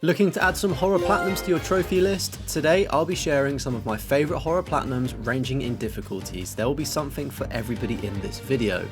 Looking to add some horror platinums to your trophy list? Today I'll be sharing some of my favourite horror platinums ranging in difficulties. There will be something for everybody in this video.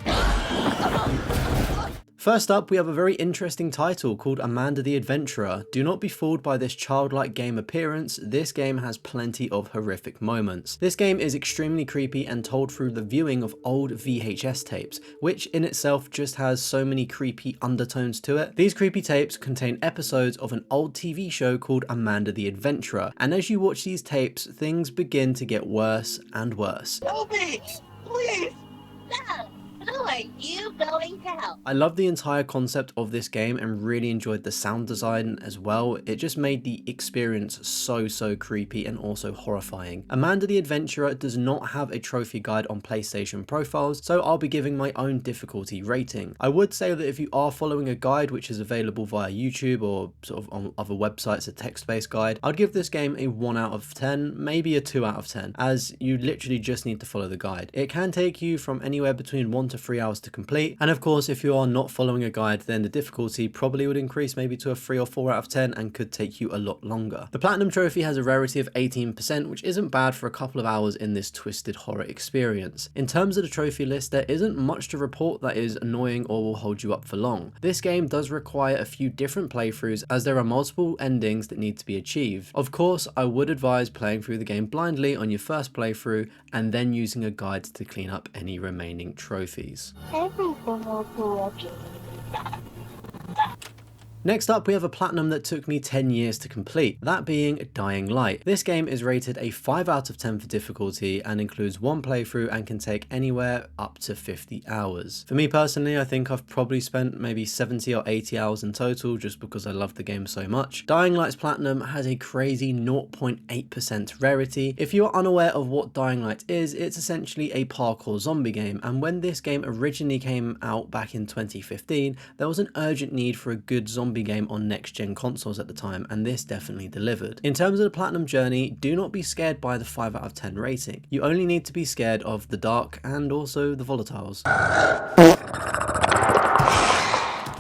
First up, we have a very interesting title called Amanda the Adventurer. Do not be fooled by this childlike game appearance. This game has plenty of horrific moments. This game is extremely creepy and told through the viewing of old VHS tapes, which in itself just has so many creepy undertones to it. These creepy tapes contain episodes of an old TV show called Amanda the Adventurer, and as you watch these tapes, things begin to get worse and worse. Help me! Please! No! Who are you going to help? I love the entire concept of this game and really enjoyed the sound design as well. It just made the experience so creepy and also horrifying. Amanda the Adventurer does not have a trophy guide on PlayStation profiles, so I'll be giving my own difficulty rating. I would say that if you are following a guide which is available via YouTube or sort of on other websites, a text-based guide, I'd give this game a 1 out of 10, maybe a 2 out of 10, as you literally just need to follow the guide. It can take you from anywhere between 1 to 3 hours to complete, and of course if you are not following a guide, then the difficulty probably would increase maybe to a 3 or 4 out of 10 and could take you a lot longer. The Platinum Trophy has a rarity of 18%, which isn't bad for a couple of hours in this twisted horror experience. In terms of the trophy list, there isn't much to report that is annoying or will hold you up for long. This game does require a few different playthroughs as there are multiple endings that need to be achieved. Of course, I would advise playing through the game blindly on your first playthrough and then using a guide to clean up any remaining trophies. Everything will be okay. Next up, we have a platinum that took me 10 years to complete, that being Dying Light. This game is rated a 5 out of 10 for difficulty and includes one playthrough and can take anywhere up to 50 hours. For me personally, I think I've probably spent maybe 70 or 80 hours in total just because I love the game so much. Dying Light's platinum has a crazy 0.8% rarity. If you are unaware of what Dying Light is, it's essentially a parkour zombie game, and when this game originally came out back in 2015, there was an urgent need for a good zombie game on next-gen consoles at the time, and this definitely delivered. In terms of the platinum journey, do not be scared by the 5 out of 10 rating. You only need to be scared of the dark and also the volatiles.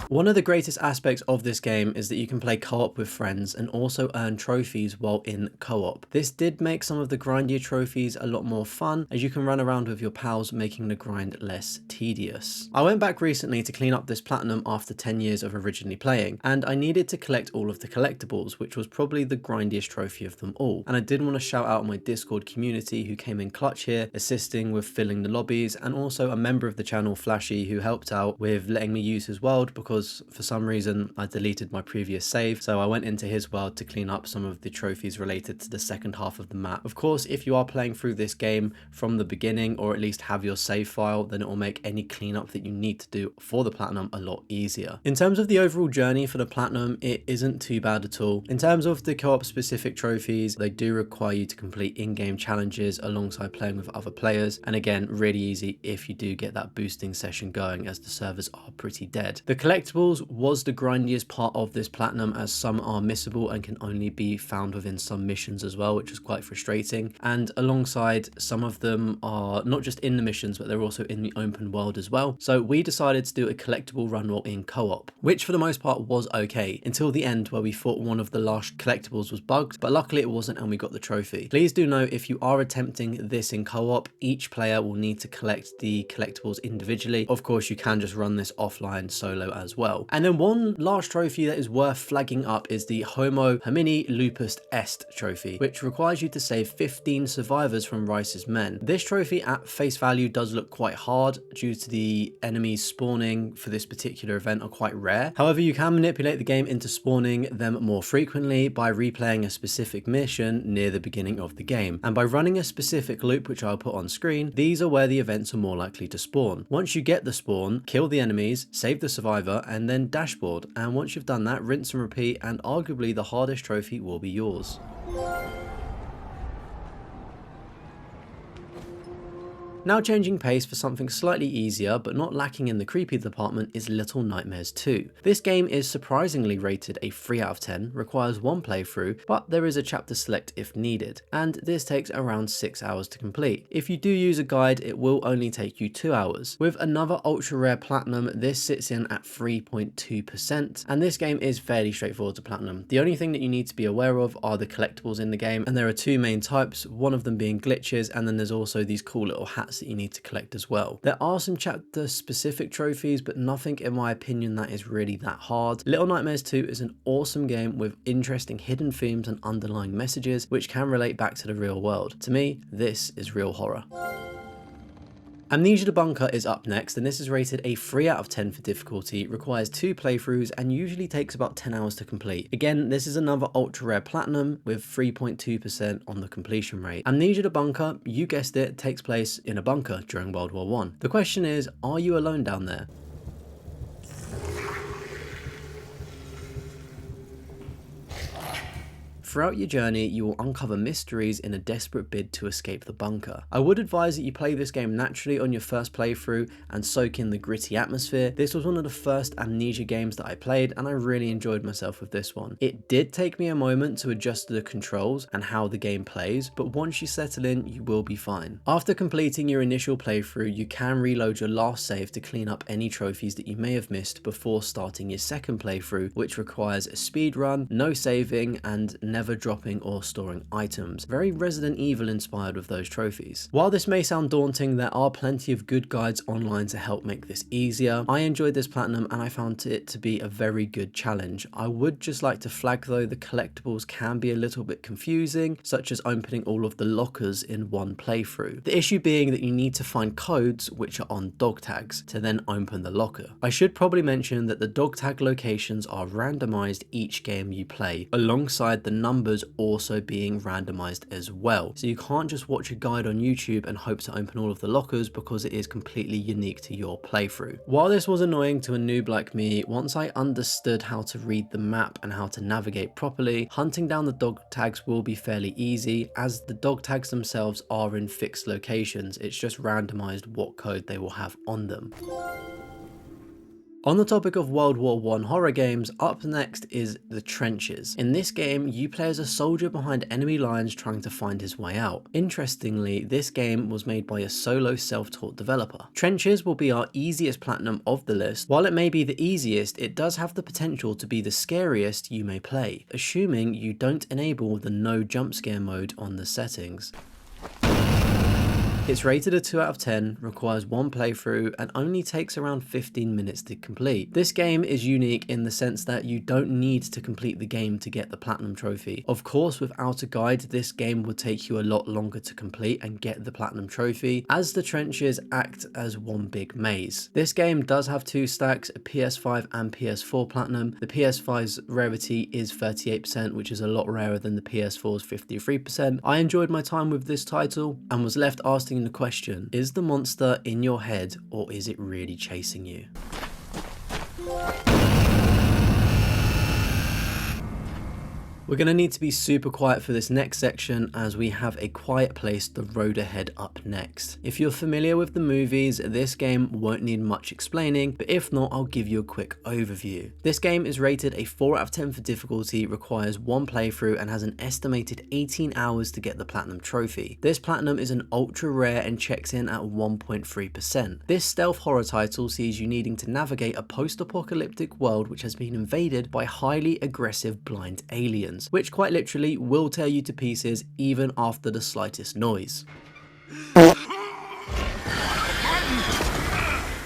One of the greatest aspects of this game is that you can play co-op with friends and also earn trophies while in co-op. This did make some of the grindier trophies a lot more fun, as you can run around with your pals, making the grind less tedious. I went back recently to clean up this platinum after 10 years of originally playing, and I needed to collect all of the collectibles, which was probably the grindiest trophy of them all. And I did want to shout out my Discord community who came in clutch here, assisting with filling the lobbies, and also a member of the channel, Flashy, who helped out with letting me use his world because for some reason I deleted my previous save, so I went into his world to clean up some of the trophies related to the second half of the map. Of course, if you are playing through this game from the beginning, or at least have your save file, then it will make any cleanup that you need to do for the platinum a lot easier. In terms of the overall journey for the platinum, it isn't too bad at all. In terms of the co-op specific trophies, they do require you to complete in-game challenges alongside playing with other players, and again, really easy if you do get that boosting session going, as the servers are pretty dead. The collectibles was the grindiest part of this platinum, as some are missable and can only be found within some missions as well, which is quite frustrating, and alongside some of them are not just in the missions but they're also in the open world as well. So we decided to do a collectible run while in co-op, which for the most part was okay until the end, where we thought one of the last collectibles was bugged, but luckily it wasn't and we got the trophy. Please do know, if you are attempting this in co-op, each player will need to collect the collectibles individually. Of course, you can just run this offline solo as well. And then one last trophy that is worth flagging up is the Homo Homini Lupus Est trophy, which requires you to save 15 survivors from Rice's men. This trophy at face value does look quite hard due to the enemies spawning for this particular event are quite rare. However, you can manipulate the game into spawning them more frequently by replaying a specific mission near the beginning of the game, and by running a specific loop, which I'll put on screen. These are where the events are more likely to spawn. Once you get the spawn, kill the enemies, save the survivor, and then dashboard, and once you've done that, rinse and repeat, and arguably the hardest trophy will be yours. Now changing pace for something slightly easier but not lacking in the creepy department is Little Nightmares 2. This game is surprisingly rated a 3 out of 10, requires one playthrough, but there is a chapter select if needed, and this takes around 6 hours to complete. If you do use a guide, it will only take you 2 hours. With another ultra rare platinum, this sits in at 3.2%, and this game is fairly straightforward to platinum. The only thing that you need to be aware of are the collectibles in the game, and there are two main types, one of them being glitches, and then there's also these cool little hats that you need to collect as well. There are some chapter specific trophies, but nothing in my opinion that is really that hard. Little Nightmares 2 is an awesome game with interesting hidden themes and underlying messages which can relate back to the real world. To me, this is real horror. Amnesia the Bunker is up next, and this is rated a 3 out of 10 for difficulty, requires 2 playthroughs and usually takes about 10 hours to complete. Again, this is another ultra rare platinum with 3.2% on the completion rate. Amnesia the Bunker, you guessed it, takes place in a bunker during World War I. The question is, are you alone down there? Throughout your journey, you will uncover mysteries in a desperate bid to escape the bunker. I would advise that you play this game naturally on your first playthrough and soak in the gritty atmosphere. This was one of the first Amnesia games that I played, and I really enjoyed myself with this one. It did take me a moment to adjust to the controls and how the game plays, but once you settle in, you will be fine. After completing your initial playthrough, you can reload your last save to clean up any trophies that you may have missed before starting your second playthrough, which requires a speed run, no saving, and never dropping or storing items. Very Resident Evil inspired with those trophies. While this may sound daunting, there are plenty of good guides online to help make this easier. I enjoyed this platinum and I found it to be a very good challenge. I would just like to flag though, the collectibles can be a little bit confusing, such as opening all of the lockers in one playthrough. The issue being that you need to find codes which are on dog tags to then open the locker. I should probably mention that the dog tag locations are randomized each game you play, alongside the numbers also being randomized as well. So you can't just watch a guide on YouTube and hope to open all of the lockers, because it is completely unique to your playthrough. While this was annoying to a noob like me, once I understood how to read the map and how to navigate properly, hunting down the dog tags will be fairly easy, as the dog tags themselves are in fixed locations. It's just randomized what code they will have on them. On the topic of World War I horror games, up next is The Trenches. In this game, you play as a soldier behind enemy lines trying to find his way out. Interestingly, this game was made by a solo self-taught developer. Trenches will be our easiest platinum of the list. While it may be the easiest, it does have the potential to be the scariest you may play, assuming you don't enable the no jump scare mode on the settings. It's rated a 2 out of 10, requires one playthrough, and only takes around 15 minutes to complete. This game is unique in the sense that you don't need to complete the game to get the platinum trophy. Of course, without a guide, this game would take you a lot longer to complete and get the platinum trophy, as the trenches act as one big maze. This game does have 2 stacks, a PS5 and PS4 platinum. The PS5's rarity is 38%, which is a lot rarer than the PS4's 53%. I enjoyed my time with this title and was left asking the question, is the monster in your head or is it really chasing you? We're going to need to be super quiet for this next section, as we have A Quiet Place: The Road Ahead up next. If you're familiar with the movies, this game won't need much explaining, but if not, I'll give you a quick overview. This game is rated a 4 out of 10 for difficulty, requires one playthrough, and has an estimated 18 hours to get the platinum trophy. This platinum is an ultra rare and checks in at 1.3%. This stealth horror title sees you needing to navigate a post-apocalyptic world which has been invaded by highly aggressive blind aliens, which quite literally will tear you to pieces even after the slightest noise.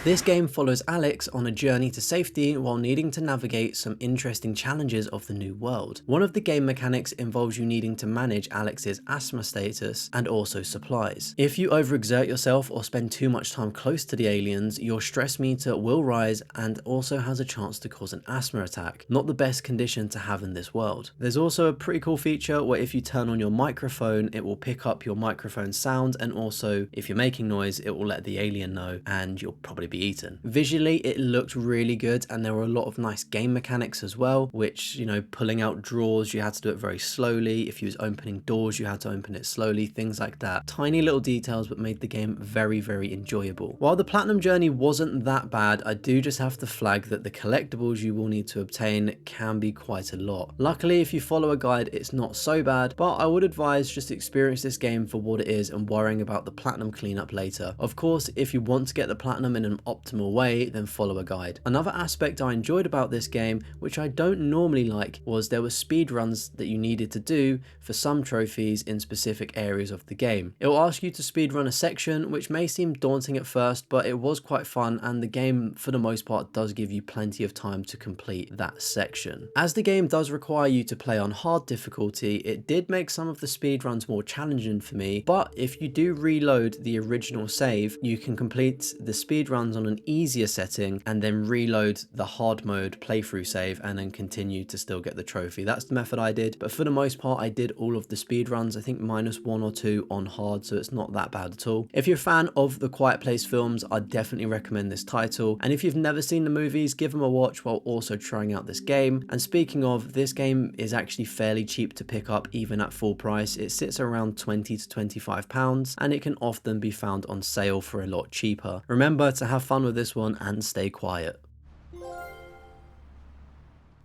This game follows Alex on a journey to safety while needing to navigate some interesting challenges of the new world. One of the game mechanics involves you needing to manage Alex's asthma status and also supplies. If you overexert yourself or spend too much time close to the aliens, your stress meter will rise and also has a chance to cause an asthma attack. Not the best condition to have in this world. There's also a pretty cool feature where if you turn on your microphone, it will pick up your microphone sound, and also if you're making noise, it will let the alien know and you'll probably be be eaten. Visually, it looked really good, and there were a lot of nice game mechanics as well, which, you know, pulling out drawers, you had to do it very slowly. If you was opening doors, you had to open it slowly, things like that. Tiny little details, but made the game very, very enjoyable. While the platinum journey wasn't that bad, I do just have to flag that the collectibles you will need to obtain can be quite a lot. Luckily, if you follow a guide, it's not so bad, but I would advise just experience this game for what it is and worrying about the platinum cleanup later. Of course, if you want to get the platinum in an optimal way, then follow a guide. Another aspect I enjoyed about this game, which I don't normally like, was there were speed runs that you needed to do for some trophies in specific areas of the game. It will ask you to speed run a section, which may seem daunting at first, but it was quite fun, and the game for the most part does give you plenty of time to complete that section. As the game does require you to play on hard difficulty, it did make some of the speed runs more challenging for me, but if you do reload the original save, you can complete the speed runs on an easier setting and then reload the hard mode playthrough save and then continue to still get the trophy. That's the method I did, but for the most part I did all of the speed runs, I think minus 1 or 2 on hard, so it's not that bad at all. If you're a fan of the Quiet Place films, I'd definitely recommend this title, and if you've never seen the movies, give them a watch while also trying out this game. And speaking of, this game is actually fairly cheap to pick up even at full price. It sits around £20 to £25 and it can often be found on sale for a lot cheaper. Remember to have fun with this one and stay quiet.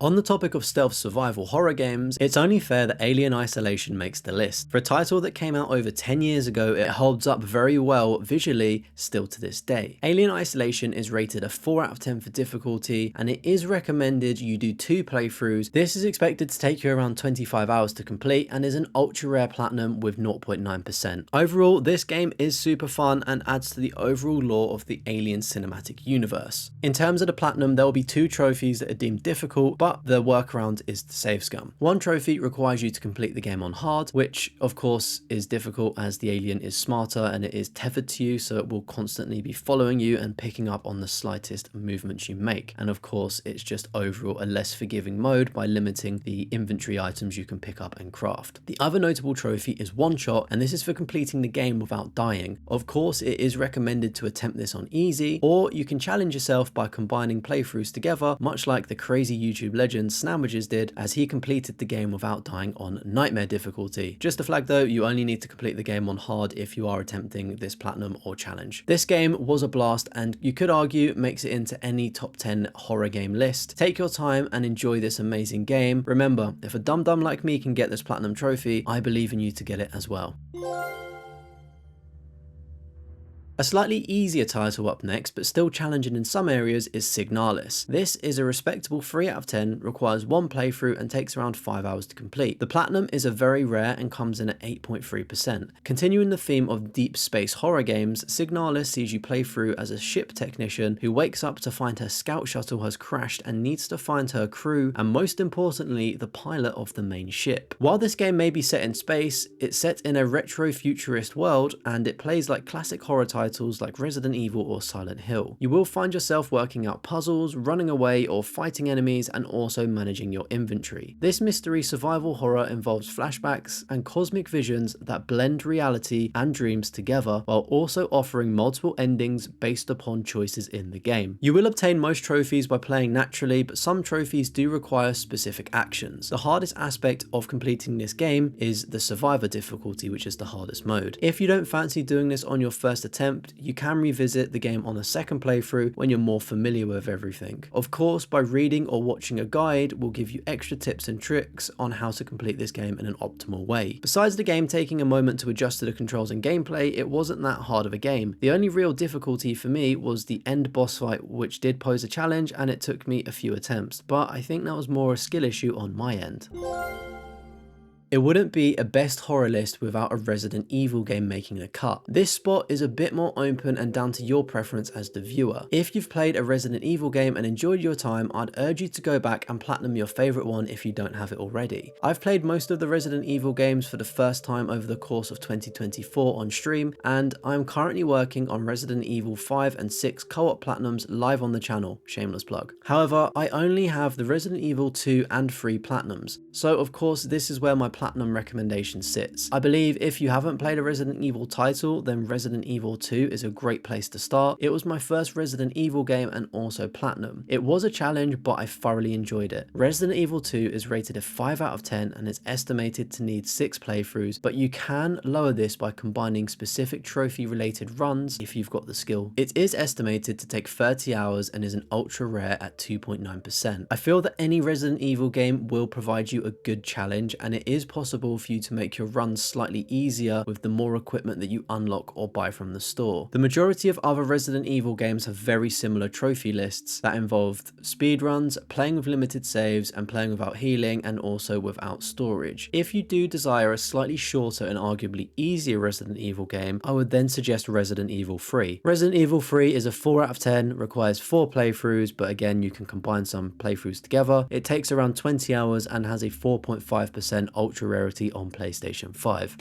On the topic of stealth survival horror games, it's only fair that Alien Isolation makes the list. For a title that came out over 10 years ago, it holds up very well visually still to this day. Alien Isolation is rated a 4 out of 10 for difficulty, and it is recommended you do 2 playthroughs. This is expected to take you around 25 hours to complete and is an ultra rare platinum with 0.9%. Overall, this game is super fun and adds to the overall lore of the Alien cinematic universe. In terms of the platinum, there will be 2 trophies that are deemed difficult, but the workaround is the save scum. One trophy requires you to complete the game on hard, which of course is difficult as the alien is smarter and it is tethered to you, so it will constantly be following you and picking up on the slightest movements you make. And of course, it's just overall a less forgiving mode by limiting the inventory items you can pick up and craft. The other notable trophy is one shot, and this is for completing the game without dying. Of course, it is recommended to attempt this on easy, or you can challenge yourself by combining playthroughs together, much like the crazy YouTube legend Snamwages did, as he completed the game without dying on nightmare difficulty. Just a flag though, you only need to complete the game on hard if you are attempting this platinum or challenge. This game was a blast, and you could argue makes it into any top 10 horror game list. Take your time and enjoy this amazing game. Remember, if a dum-dum like me can get this platinum trophy, I believe in you to get it as well. A slightly easier title up next, but still challenging in some areas, is Signalis. This is a respectable 3 out of 10, requires 1 playthrough and takes around 5 hours to complete. The platinum is a very rare and comes in at 8.3%. Continuing the theme of deep space horror games, Signalis sees you play through as a ship technician who wakes up to find her scout shuttle has crashed and needs to find her crew, and most importantly, the pilot of the main ship. While this game may be set in space, it's set in a retro-futurist world, and it plays like classic horror titles like Resident Evil or Silent Hill. You will find yourself working out puzzles, running away or fighting enemies, and also managing your inventory. This mystery survival horror involves flashbacks and cosmic visions that blend reality and dreams together, while also offering multiple endings based upon choices in the game. You will obtain most trophies by playing naturally, but some trophies do require specific actions. The hardest aspect of completing this game is the survivor difficulty, which is the hardest mode. If you don't fancy doing this on your first attempt, you can revisit the game on a second playthrough when you're more familiar with everything. Of course, by reading or watching a guide will give you extra tips and tricks on how to complete this game in an optimal way. Besides the game taking a moment to adjust to the controls and gameplay, it wasn't that hard of a game. The only real difficulty for me was the end boss fight, which did pose a challenge, and it took me a few attempts, but I think that was more a skill issue on my end. It wouldn't be a best horror list without a Resident Evil game making the cut. This spot is a bit more open and down to your preference as the viewer. If you've played a Resident Evil game and enjoyed your time, I'd urge you to go back and platinum your favourite one if you don't have it already. I've played most of the Resident Evil games for the first time over the course of 2024 on stream, and I'm currently working on Resident Evil 5 and 6 co-op platinums live on the channel, shameless plug. However, I only have the Resident Evil 2 and 3 platinums, so of course this is where my platinum recommendation sits. I believe if you haven't played a Resident Evil title, then Resident Evil 2 is a great place to start. It was my first Resident Evil game and also platinum. It was a challenge, but I thoroughly enjoyed it. Resident Evil 2 is rated a 5 out of 10 and is estimated to need 6 playthroughs, but you can lower this by combining specific trophy related runs if you've got the skill. It is estimated to take 30 hours and is an ultra rare at 2.9%. I feel that any Resident Evil game will provide you a good challenge, and it is possible for you to make your runs slightly easier with the more equipment that you unlock or buy from the store. The majority of other Resident Evil games have very similar trophy lists that involved speedruns, playing with limited saves, and playing without healing and also without storage. If you do desire a slightly shorter and arguably easier Resident Evil game, I would then suggest Resident Evil 3. Resident Evil 3 is a 4 out of 10, requires 4 playthroughs, but again you can combine some playthroughs together. It takes around 20 hours and has a 4.5% ultra rarity on PlayStation 5.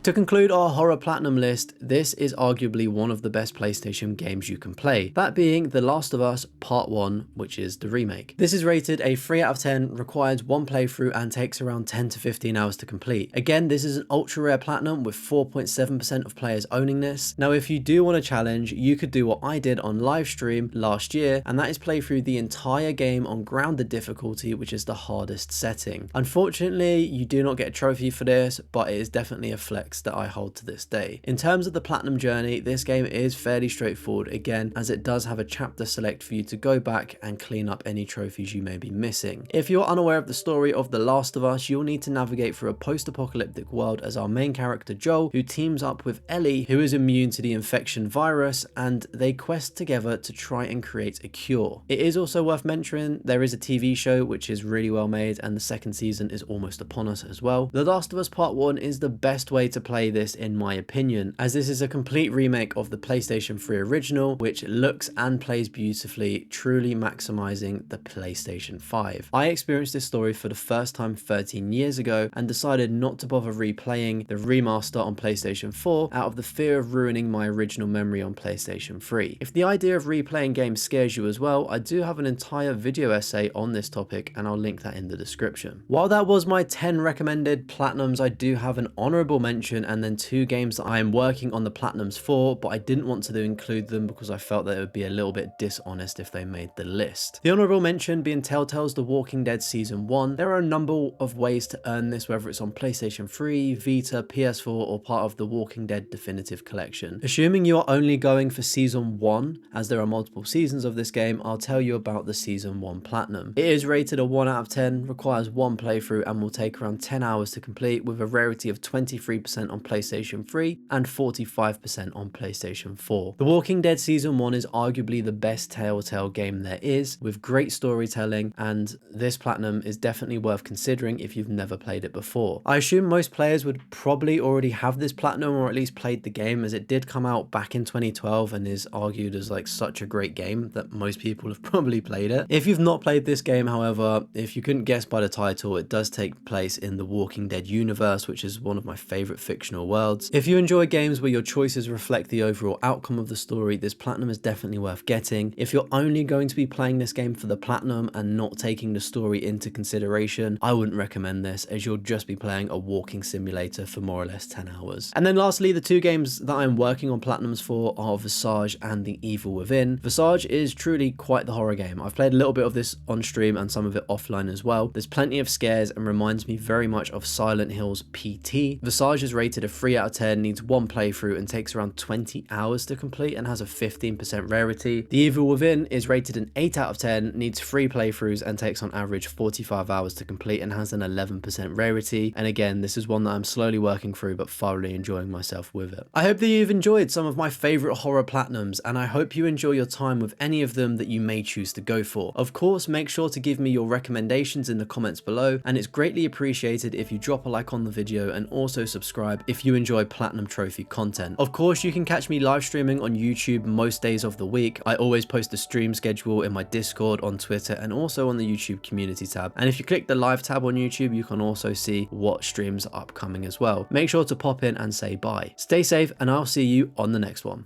To conclude our horror platinum list, this is arguably one of the best PlayStation games you can play, that being The Last of Us Part 1, which is the remake. This is rated a 3 out of 10, requires 1 playthrough and takes around 10 to 15 hours to complete. Again, this is an ultra rare platinum with 4.7% of players owning this. Now if you do want a challenge, you could do what I did on live stream last year, and that is play through the entire game on grounded difficulty, which is the hardest setting. Unfortunately, you do not get a trophy for this, but it is definitely a flex that I hold to this day. In terms of the platinum journey, this game is fairly straightforward again, as it does have a chapter select for you to go back and clean up any trophies you may be missing. If you're unaware of the story of The Last of Us, you'll need to navigate through a post-apocalyptic world as our main character Joel, who teams up with Ellie, who is immune to the infection virus, and they quest together to try and create a cure. It is also worth mentioning there is a TV show which is really well made, and the second season is almost upon us as well. The Last of Us Part 1 is the best way to play this in my opinion, as this is a complete remake of the PlayStation 3 original, which looks and plays beautifully, truly maximizing the PlayStation 5. I experienced this story for the first time 13 years ago and decided not to bother replaying the remaster on PlayStation 4 out of the fear of ruining my original memory on PlayStation 3. If the idea of replaying games scares you as well, I do have an entire video essay on this topic and I'll link that in the description. While that was my 10 recommended platinums, I do have an honorable mention and then 2 games that I am working on the platinums for, but I didn't want to include them because I felt that it would be a little bit dishonest if they made the list. The honorable mention being Telltale's The Walking Dead Season 1. There are a number of ways to earn this, whether it's on PlayStation 3, Vita, PS4, or part of the Walking Dead Definitive Collection. Assuming you are only going for Season 1, as there are multiple seasons of this game, I'll tell you about the Season 1 Platinum. It is rated a 1 out of 10, requires 1 playthrough, and will take around 10 hours to complete, with a rarity of 23% on PlayStation 3 and 45% on PlayStation 4. The Walking Dead Season 1 is arguably the best Telltale game there is, with great storytelling, and this platinum is definitely worth considering if you've never played it before. I assume most players would probably already have this platinum or at least played the game, as it did come out back in 2012 and is argued as like such a great game that most people have probably played it. If you've not played this game, however, if you couldn't guess by the title, it does take place in the Walking Dead universe, which is one of my favorite fictional worlds. If you enjoy games where your choices reflect the overall outcome of the story, this platinum is definitely worth getting. If you're only going to be playing this game for the platinum and not taking the story into consideration, I wouldn't recommend this, as you'll just be playing a walking simulator for more or less 10 hours. And then lastly, the 2 games that I'm working on platinums for are Visage and The Evil Within. Visage is truly quite the horror game. I've played a little bit of this on stream and some of it offline as well. There's plenty of scares and reminds me very much of Silent Hill's PT. Visage is rated a 3 out of 10, needs 1 playthrough and takes around 20 hours to complete and has a 15% rarity. The Evil Within is rated an 8 out of 10, needs 3 playthroughs and takes on average 45 hours to complete and has an 11% rarity. And again, this is one that I'm slowly working through but thoroughly enjoying myself with it. I hope that you've enjoyed some of my favorite horror platinums, and I hope you enjoy your time with any of them that you may choose to go for. Of course, make sure to give me your recommendations in the comments below, and it's greatly appreciated if you drop a like on the video and also subscribe if you enjoy platinum trophy content. Of course, you can catch me live streaming on YouTube most days of the week. I always post a stream schedule in my Discord, on Twitter, and also on the YouTube community tab. And if you click the live tab on YouTube, you can also see what streams are upcoming as well. Make sure to pop in and say bye. Stay safe, and I'll see you on the next one.